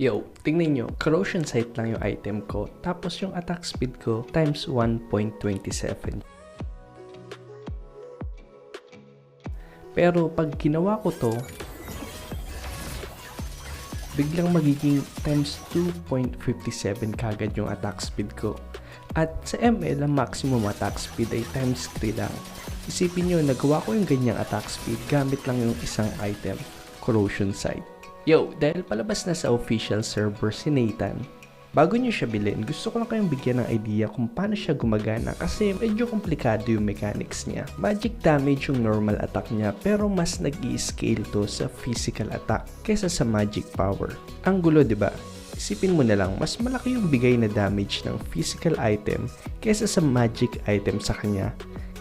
Yo, tingnan nyo, corrosion sight lang yung item ko, tapos yung attack speed ko times 1.27. Pero pag ginawa ko to, biglang magiging times 2.57 kagad yung attack speed ko. At sa ML, ang maximum attack speed ay times 3 lang. Isipin nyo, nagawa ko yung ganyang attack speed gamit lang yung isang item, corrosion sight. Yo, dahil palabas na sa official server si Nathan, bago nyo siya bilhin, gusto ko lang kayong bigyan ng idea kung paano siya gumagana kasi medyo komplikado yung mechanics niya. Magic damage yung normal attack niya pero mas nag-i-scale to sa physical attack kaysa sa magic power. Ang gulo, diba? Isipin mo na lang, mas malaki yung bigay na damage ng physical item kaysa sa magic item sa kanya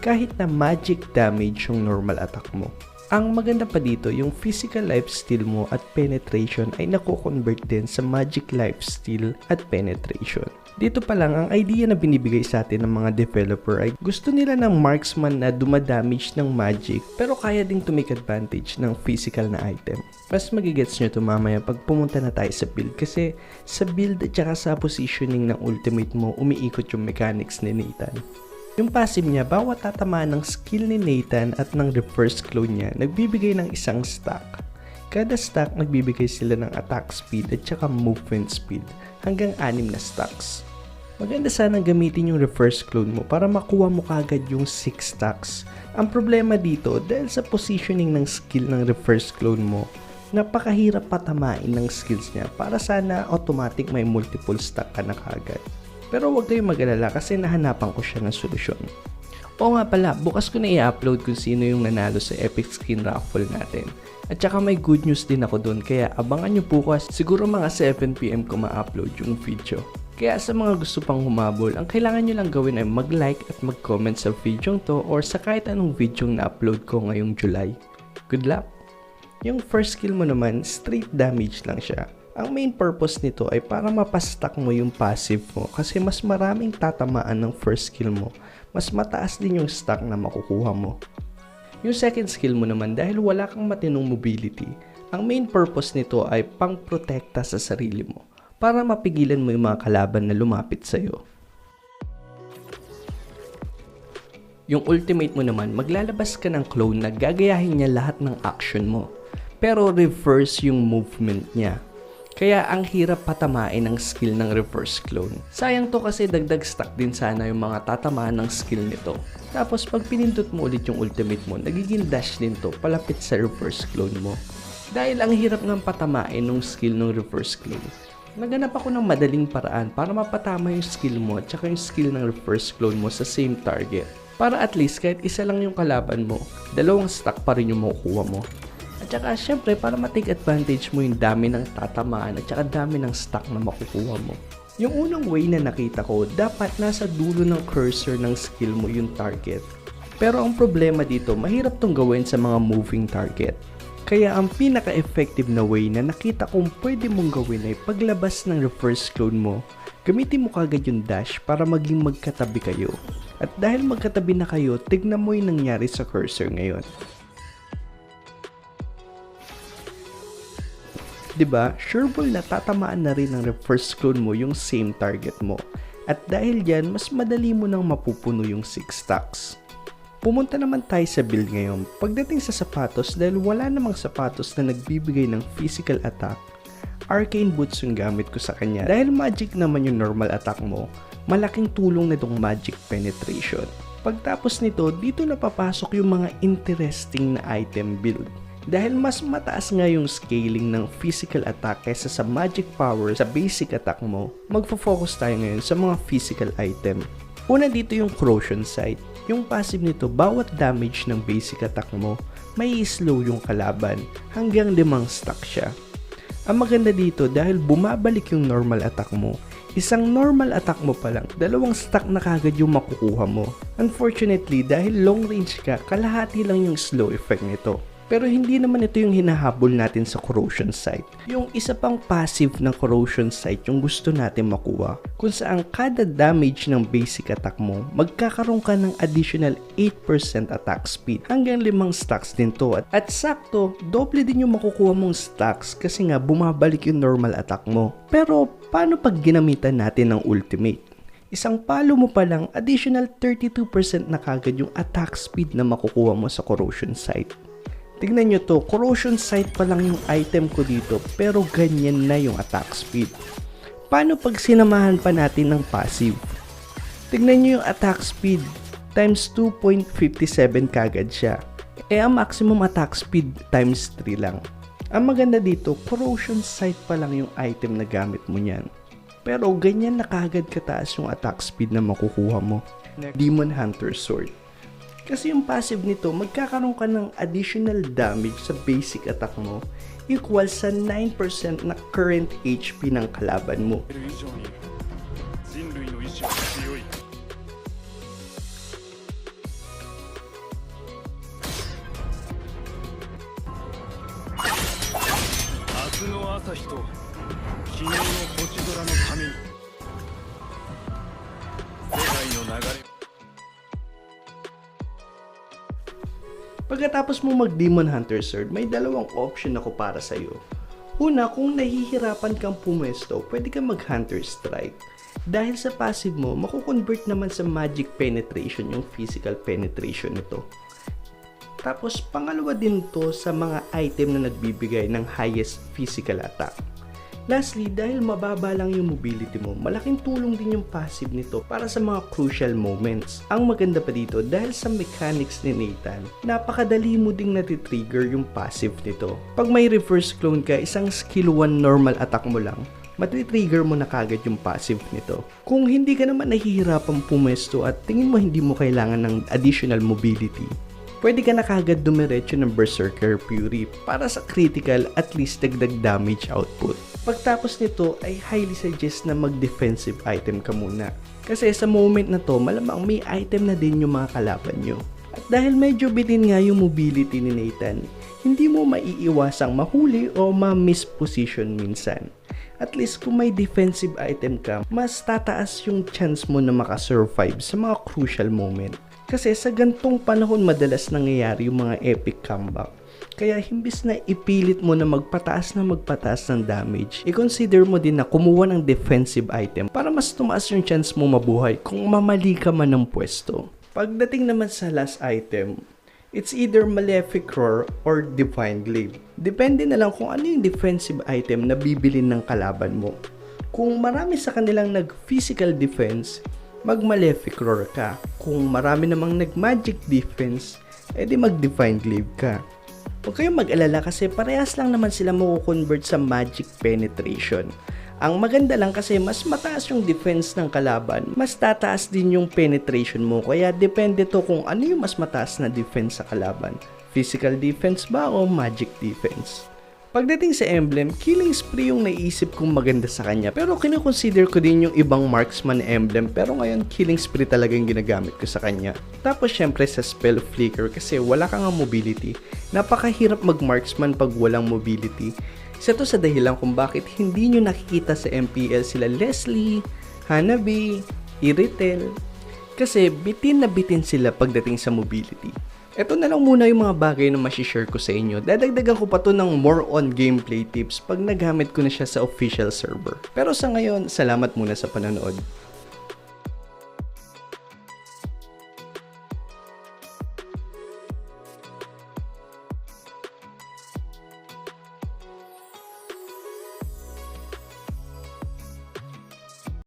kahit na magic damage yung normal attack mo. Ang maganda pa dito, yung physical lifesteal mo at penetration ay nako-convert din sa magic lifesteal at penetration. Dito pa lang, ang idea na binibigay sa atin ng mga developer ay gusto nila ng marksman na dumadamage ng magic pero kaya ding tumake advantage ng physical na item. Mas magigets nyo ito mamaya pag pumunta na tayo sa build kasi sa build at saka sa positioning ng ultimate mo, umiikot yung mechanics ni Nathan. Yung passive niya, bawat tatamaan ng skill ni Nathan at ng reverse clone niya, nagbibigay ng isang stack. Kada stack, nagbibigay sila ng attack speed at saka movement speed hanggang 6 na stacks. Maganda sanang gamitin yung reverse clone mo para makuha mo kagad yung 6 stacks. Ang problema dito, dahil sa positioning ng skill ng reverse clone mo, napakahirap patamain ng skills niya para sana automatic may multiple stack ka na kagad. Pero huwag kayong mag-alala kasi nahanapan ko siya ng solusyon. Oo nga pala, bukas ko na i-upload kung sino yung nanalo sa Epic Skin Raffle natin. At saka may good news din ako dun, kaya abangan nyo bukas, siguro mga 7pm ko ma-upload yung video. Kaya sa mga gusto pang humabol, ang kailangan nyo lang gawin ay mag-like at mag-comment sa video to or sa kahit anong video na upload ko ngayong July. Good luck! Yung first skill mo naman, straight damage lang siya. Ang main purpose nito ay para mapastack mo yung passive mo kasi mas maraming tatamaan ng first skill mo, mas mataas din yung stack na makukuha mo. Yung second skill mo naman, dahil wala kang matinong mobility, ang main purpose nito ay pang-protekta sa sarili mo para mapigilan mo yung mga kalaban na lumapit sa'yo. Yung ultimate mo naman, maglalabas ka ng clone na gagayahin niya lahat ng action mo pero reverse yung movement niya. Kaya ang hirap patamain ng skill ng reverse clone. Sayang to kasi dagdag stack din sana yung mga tatamaan ng skill nito. Tapos pag pinindot mo ulit yung ultimate mo, nagiging dash din to palapit sa reverse clone mo. Dahil ang hirap ng patamain ng skill ng reverse clone, naganap ako ng madaling paraan para mapatama yung skill mo at saka yung skill ng reverse clone mo sa same target. Para at least kahit isa lang yung kalaban mo, 2 stack pa rin yung makukuha mo. At saka syempre para ma-take advantage mo yung dami ng tatamaan at saka dami ng stack na makukuha mo. Yung unang way na nakita ko, dapat nasa dulo ng cursor ng skill mo yung target. Pero ang problema dito, mahirap tong gawin sa mga moving target. Kaya ang pinaka-effective na way na nakita kong pwede mong gawin ay paglabas ng reverse clone mo, gamitin mo kagad yung dash para maging magkatabi kayo. At dahil magkatabi na kayo, tignan mo yung nangyari sa cursor ngayon. Diba, sureball na tatamaan na rin ng reverse clone mo yung same target mo. At dahil dyan, mas madali mo nang mapupuno yung 6 stacks. Pumunta naman tayo sa build ngayon. Pagdating sa sapatos, dahil wala namang sapatos na nagbibigay ng physical attack, arcane boots yung gamit ko sa kanya. Dahil magic naman yung normal attack mo, malaking tulong na itong magic penetration. Pagtapos nito, dito na papasok yung mga interesting na item build. Dahil mas mataas nga yung scaling ng physical attack kaysa sa magic power sa basic attack mo, magfo-focus tayo ngayon sa mga physical item. Una dito yung corrosion sight. Yung passive nito, bawat damage ng basic attack mo, may slow yung kalaban hanggang 5 stack siya. Ang maganda dito dahil bumabalik yung normal attack mo, isang normal attack mo pa lang, 2 stack na kagad yung makukuha mo. Unfortunately, dahil long range ka, kalahati lang yung slow effect nito. Pero hindi naman ito yung hinahabol natin sa corrosion sight. Yung isa pang passive ng corrosion sight yung gusto natin makuha. Kung saan kada damage ng basic attack mo, magkakaroon ka ng additional 8% attack speed. Hanggang 5 stacks din to. At sakto, doble din yung makukuha mong stacks kasi nga bumabalik yung normal attack mo. Pero paano pag ginamitan natin ng ultimate? Isang palo mo pa lang, additional 32% na kagad yung attack speed na makukuha mo sa corrosion sight. Tingnan nyo to, corrosion sight pa lang yung item ko dito pero ganyan na yung attack speed. Paano pag sinamahan pa natin ng passive? Tingnan nyo yung attack speed times 2.57 kagad siya. Ang maximum attack speed times 3 lang. Ang maganda dito, corrosion sight pa lang yung item na gamit mo niyan. Pero ganyan na kagad kataas yung attack speed na makukuha mo. Demon Hunter Sword. Kasi yung passive nito, magkakaroon ka ng additional damage sa basic attack mo equal sa 9% na current HP ng kalaban mo. Pagkatapos mo mag Demon Hunter Sword, may dalawang option ako para sa'yo. Una, kung nahihirapan kang pumwesto, pwede kang mag Hunter Strike. Dahil sa passive mo, makukonvert naman sa Magic Penetration yung physical penetration nito. Tapos pangalawa din to sa mga item na nagbibigay ng highest physical attack. Lastly, dahil mababa lang yung mobility mo, malaking tulong din yung passive nito para sa mga crucial moments. Ang maganda pa dito, dahil sa mechanics ni Nathan, napakadali mo ding natitrigger yung passive nito. Pag may reverse clone ka, isang skill 1 normal attack mo lang, matitrigger mo na kagad yung passive nito. Kung hindi ka naman nahihirapan pumesto at tingin mo hindi mo kailangan ng additional mobility, pwede ka na kagad dumiretso ng Berserker Fury para sa critical at least dagdag damage output. Pagtapos nito ay highly suggest na mag-defensive item ka muna. Kasi sa moment na to, malamang may item na din yung mga kalaban nyo. At dahil medyo bitin nga yung mobility ni Nathan, hindi mo maiiwasang mahuli o ma-misposition minsan. At least kung may defensive item ka, mas tataas yung chance mo na makasurvive sa mga crucial moment. Kasi sa gantong panahon madalas nangyayari yung mga epic comeback. Kaya himbis na ipilit mo na magpataas ng damage, i-consider mo din na kumuha ng defensive item para mas tumaas yung chance mo mabuhay kung mamali ka man ng pwesto. Pagdating naman sa last item, it's either Malefic Roar or Divine Glaive. Depende na lang kung ano yung defensive item na bibilin ng kalaban mo. Kung marami sa kanilang nag-physical defense, mag-Malefic Roar ka. Kung marami namang nag-magic defense, edi mag-Divine Glaive ka. Huwag kayong mag-alala kasi parehas lang naman sila mako-convert sa Magic Penetration. Ang maganda lang kasi mas mataas yung defense ng kalaban, mas tataas din yung penetration mo. Kaya depende to kung ano yung mas mataas na defense sa kalaban. Physical defense ba o magic defense? Pagdating sa emblem, Killing Spree yung naisip kong maganda sa kanya. Pero kinoconsider ko din yung ibang marksman emblem. Pero ngayon, Killing Spree talaga yung ginagamit ko sa kanya. Tapos syempre sa Spell Flicker kasi wala kang mobility. Napakahirap mag-marksman pag walang mobility. Isa to sa dahilan kung bakit hindi nyo nakikita sa MPL sila Leslie, Hanabi, Iritel. Kasi bitin na bitin sila pagdating sa mobility. Ito na lang muna yung mga bagay na masishare ko sa inyo. Dadagdagan ko pa to ng more on gameplay tips pag nagamit ko na siya sa official server. Pero sa ngayon, salamat muna sa panonood.